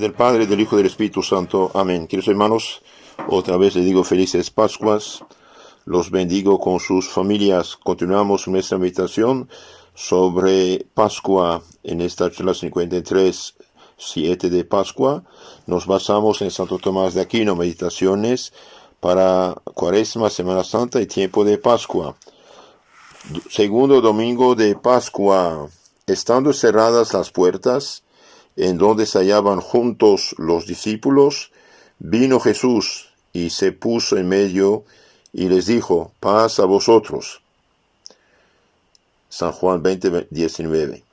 del Padre, del Hijo y del Espíritu Santo. Amén. Queridos hermanos, otra vez les digo felices Pascuas. Los bendigo con sus familias. Continuamos nuestra meditación sobre Pascua en esta charla 53, 7 de Pascua. Nos basamos en Santo Tomás de Aquino, meditaciones para Cuaresma, Semana Santa y tiempo de Pascua. Segundo domingo de Pascua. Estando cerradas las puertas, en donde se hallaban juntos los discípulos, vino Jesús y se puso en medio y les dijo: paz a vosotros. San Juan 20:19.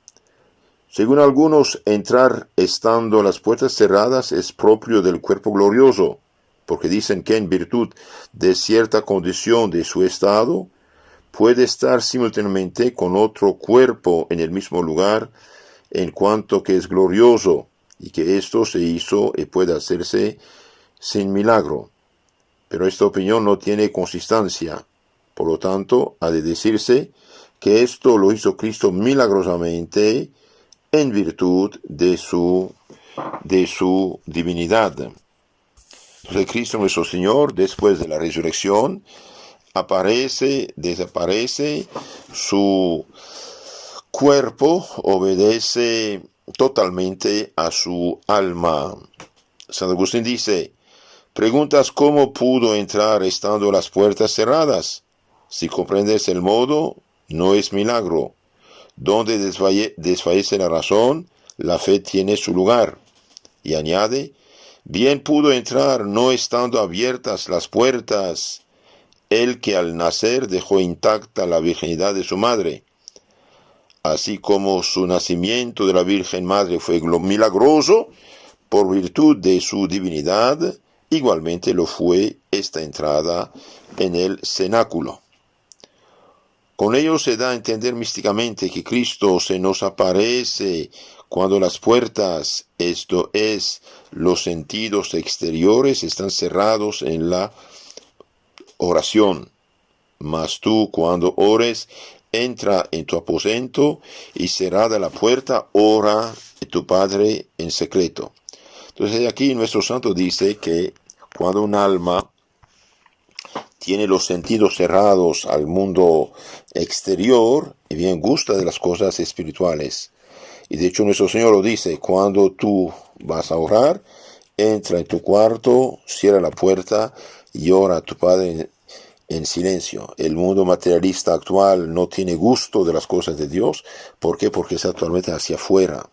Según algunos, entrar estando las puertas cerradas es propio del cuerpo glorioso, porque dicen que en virtud de cierta condición de su estado, puede estar simultáneamente con otro cuerpo en el mismo lugar, en cuanto que es glorioso, y que esto se hizo y puede hacerse sin milagro. Pero esta opinión no tiene consistencia. Por lo tanto, ha de decirse que esto lo hizo Cristo milagrosamente en virtud de su divinidad. Entonces, Cristo nuestro Señor, después de la resurrección, desaparece, su cuerpo obedece totalmente a su alma. San Agustín dice: preguntas cómo pudo entrar estando las puertas cerradas. Si comprendes el modo, no es milagro. Donde desfallece la razón, la fe tiene su lugar. Y añade: bien pudo entrar no estando abiertas las puertas el que al nacer dejó intacta la virginidad de su madre. Así como su nacimiento de la Virgen Madre fue milagroso por virtud de su divinidad, igualmente lo fue esta entrada en el cenáculo. Con ello se da a entender místicamente que Cristo se nos aparece cuando las puertas, esto es, los sentidos exteriores, están cerrados en la oración. Mas tú, cuando ores, entra en tu aposento y cerrada la puerta, ora a tu Padre en secreto. Entonces aquí nuestro santo dice que cuando un alma tiene los sentidos cerrados al mundo exterior, y bien gusta de las cosas espirituales. Y de hecho nuestro Señor lo dice: cuando tú vas a orar, entra en tu cuarto, cierra la puerta y ora a tu Padre en silencio. El mundo materialista actual no tiene gusto de las cosas de Dios. ¿Por qué? Porque es actualmente hacia afuera.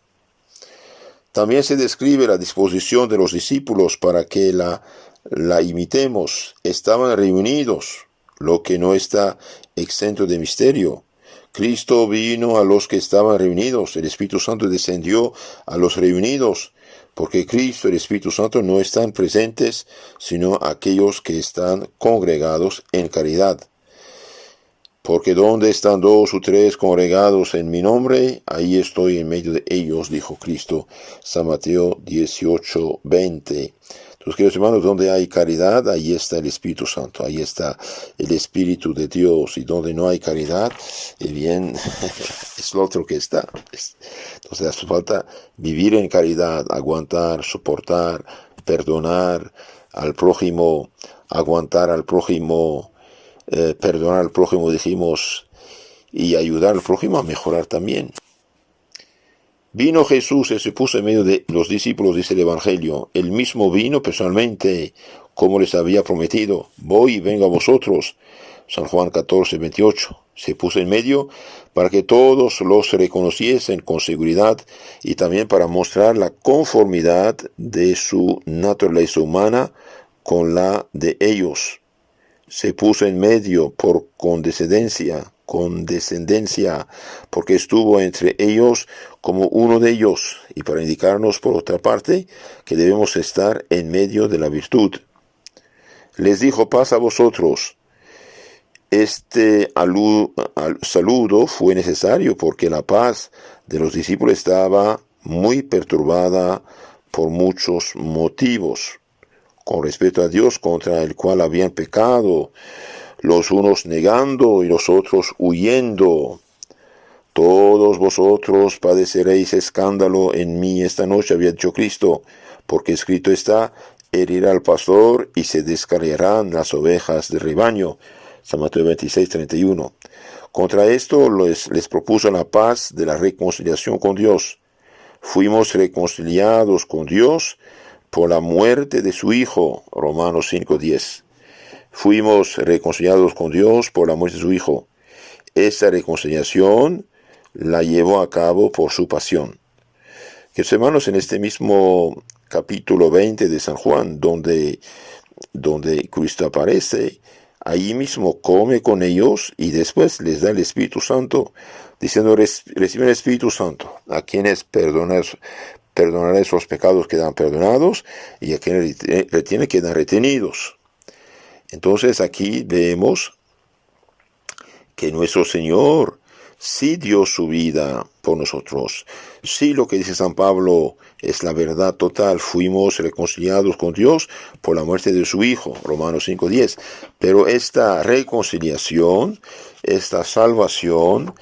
También se describe la disposición de los discípulos para que la imitemos. Estaban reunidos, lo que no está exento de misterio. Cristo vino a los que estaban reunidos. El Espíritu Santo descendió a los reunidos, porque Cristo y el Espíritu Santo no están presentes, sino aquellos que están congregados en caridad. Porque donde están 2 o 3 congregados en mi nombre, ahí estoy en medio de ellos, dijo Cristo. San Mateo 18:20. Entonces, queridos hermanos, donde hay caridad, ahí está el Espíritu Santo, ahí está el Espíritu de Dios. Y donde no hay caridad, bien, es lo otro que está. Entonces hace falta vivir en caridad, aguantar, soportar, perdonar al prójimo, aguantar al prójimo, perdonar al prójimo, dijimos, y ayudar al prójimo a mejorar también. Vino Jesús y se puso en medio de los discípulos, dice el Evangelio. Él mismo vino personalmente, como les había prometido: voy y vengo a vosotros. San Juan 14:28. Se puso en medio para que todos los reconociesen con seguridad y también para mostrar la conformidad de su naturaleza humana con la de ellos. Se puso en medio por condescendencia, porque estuvo entre ellos como uno de ellos, y para indicarnos, por otra parte, que debemos estar en medio de la virtud. Les dijo: paz a vosotros. Este saludo fue necesario porque la paz de los discípulos estaba muy perturbada por muchos motivos. Con respecto a Dios, contra el cual habían pecado, los unos negando y los otros huyendo. Todos vosotros padeceréis escándalo en mí esta noche, había dicho Cristo, porque escrito está, herirá al pastor y se descarriarán las ovejas del rebaño. San Mateo 26:31. Contra esto les propuso la paz de la reconciliación con Dios. Fuimos reconciliados con Dios por la muerte de su Hijo. Romanos 5:10. Fuimos reconciliados con Dios por la muerte de su Hijo. Esta reconciliación la llevó a cabo por su pasión. Queridos hermanos, en este mismo capítulo 20 de San Juan, donde Cristo aparece, allí mismo come con ellos y después les da el Espíritu Santo, diciendo, reciben el Espíritu Santo, a quienes perdonaré sus pecados quedan perdonados, y a quienes retienen quedan retenidos. Entonces aquí vemos que nuestro Señor sí dio su vida por nosotros. Sí, lo que dice San Pablo es la verdad total. Fuimos reconciliados con Dios por la muerte de su Hijo, Romanos 5:10. Pero esta reconciliación, esta salvación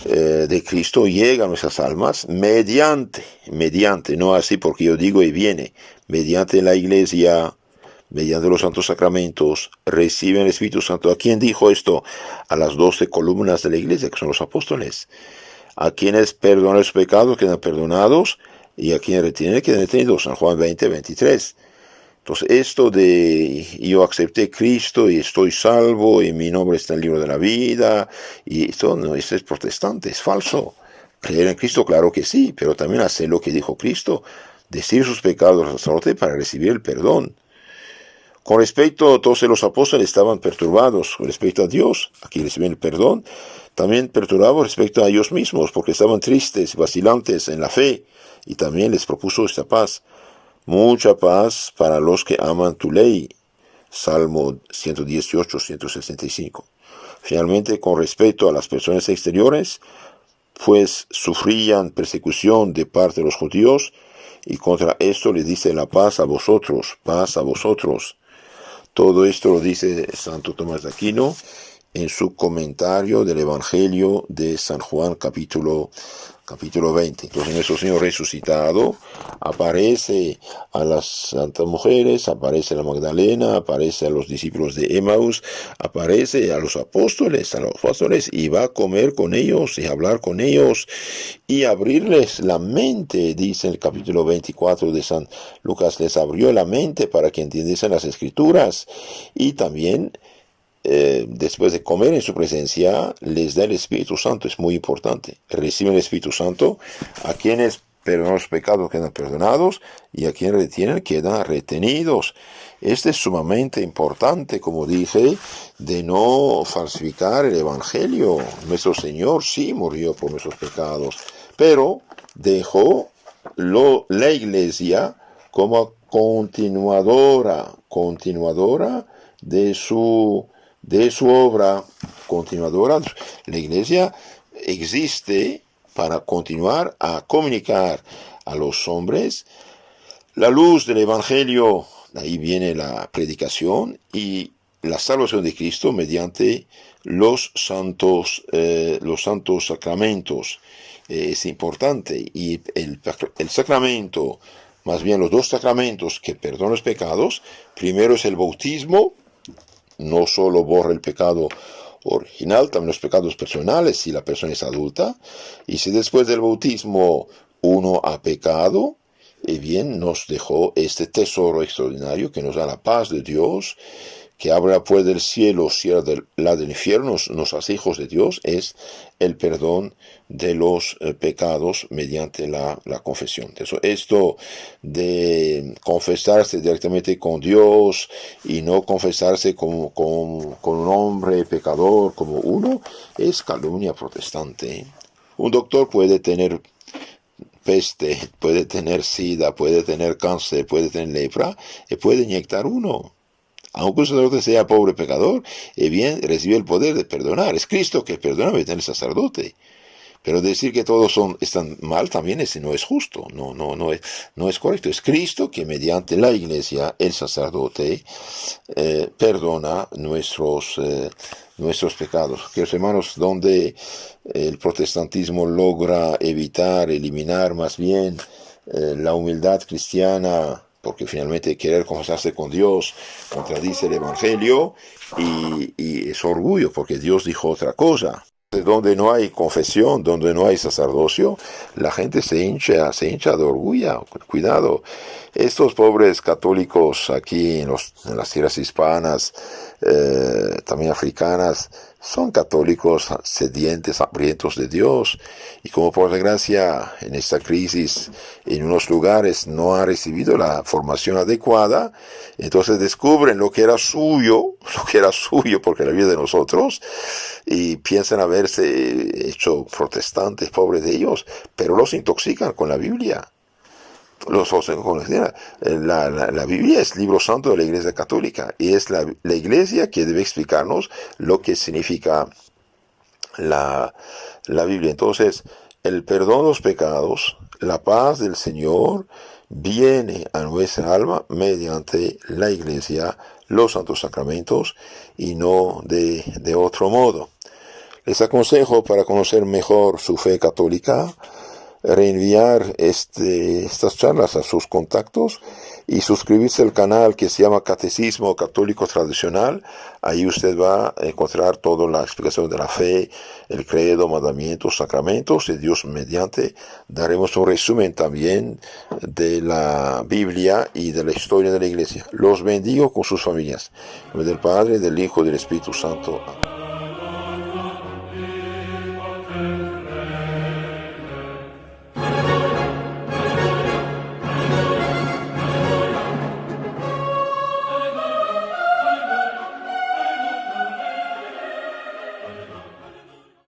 de Cristo llega a nuestras almas mediante, no así porque yo digo y viene, mediante la Iglesia, mediante los santos sacramentos, reciben el Espíritu Santo. ¿A quién dijo esto? A las 12 columnas de la Iglesia, que son los apóstoles. A quienes perdonan los pecados quedan perdonados, y a quienes retienen quedan retenidos. San Juan 20:23. Entonces, esto de yo acepté Cristo y estoy salvo y mi nombre está en el libro de la vida, y esto no, esto es protestante, es falso. Creer en Cristo, claro que sí, pero también hacer lo que dijo Cristo, decir sus pecados al sacerdote para recibir el perdón. Con respecto a todos los apóstoles estaban perturbados con respecto a Dios, aquí reciben el perdón, también perturbados respecto a ellos mismos, porque estaban tristes, vacilantes en la fe, y también les propuso esta paz. Mucha paz para los que aman tu ley. Salmo 118, 165. Finalmente, con respecto a las personas exteriores, pues sufrían persecución de parte de los judíos, y contra esto les dice la paz a vosotros, paz a vosotros. Todo esto lo dice Santo Tomás de Aquino en su comentario del Evangelio de San Juan, capítulo 20. Entonces nuestro Señor resucitado aparece a las santas mujeres, aparece a la Magdalena, aparece a los discípulos de Emaús, aparece a los apóstoles, y va a comer con ellos y hablar con ellos y abrirles la mente, dice el capítulo 24 de San Lucas, les abrió la mente para que entendiesen las Escrituras, y también después de comer en su presencia, les da el Espíritu Santo. Es muy importante. Reciben el Espíritu Santo. A quienes perdonan los pecados quedan perdonados, y a quienes retienen quedan retenidos. Este es sumamente importante, como dije, de no falsificar el Evangelio. Nuestro Señor sí murió por nuestros pecados, pero dejó la Iglesia como continuadora de su obra, continuadora. La Iglesia existe para continuar a comunicar a los hombres la luz del Evangelio. Ahí viene la predicación y la salvación de Cristo mediante los santos sacramentos. Es importante, y el sacramento, más bien los dos sacramentos que perdonan los pecados, primero es el bautismo. No solo borra el pecado original, también los pecados personales si la persona es adulta. Y si después del bautismo uno ha pecado, bien, nos dejó este tesoro extraordinario que nos da la paz de Dios, que abre la puerta del cielo, cierra la del infierno, nos hace hijos de Dios. Es el perdón de los pecados mediante la confesión. Esto de confesarse directamente con Dios y no confesarse con un hombre pecador como uno, es calumnia protestante. Un doctor puede tener peste, puede tener sida, puede tener cáncer, puede tener lepra, y puede inyectar uno. Aunque un sacerdote sea pobre pecador, bien, recibe el poder de perdonar. Es Cristo que perdona mediante el sacerdote. Pero decir que todos están mal también no es justo, no es correcto. Es Cristo que mediante la Iglesia, el sacerdote, perdona nuestros pecados. Queridos hermanos, donde el protestantismo logra eliminar más bien la humildad cristiana porque finalmente querer confesarse con Dios contradice el Evangelio y es orgullo, porque Dios dijo otra cosa. Donde no hay confesión, donde no hay sacerdocio, la gente se hincha de orgullo. Cuidado, estos pobres católicos aquí en las tierras hispanas, también africanas, son católicos sedientes, hambrientos de Dios, y como por desgracia en esta crisis en unos lugares no han recibido la formación adecuada, entonces descubren lo que era suyo porque la vida de nosotros, y piensan haberse hecho protestantes, pobres de ellos, pero los intoxican con la Biblia. La Biblia es libro santo de la Iglesia Católica y es la Iglesia que debe explicarnos lo que significa la Biblia. Entonces, el perdón de los pecados, la paz del Señor viene a nuestra alma mediante la Iglesia, los santos sacramentos y no de otro modo. Les aconsejo, para conocer mejor su fe católica, reenviar estas charlas a sus contactos y suscribirse al canal que se llama Catecismo Católico Tradicional. Ahí usted va a encontrar toda la explicación de la fe, el credo, mandamientos, sacramentos, y Dios mediante daremos un resumen también de la Biblia y de la historia de la Iglesia. Los bendigo con sus familias. En nombre del Padre, del Hijo y del Espíritu Santo. Amén.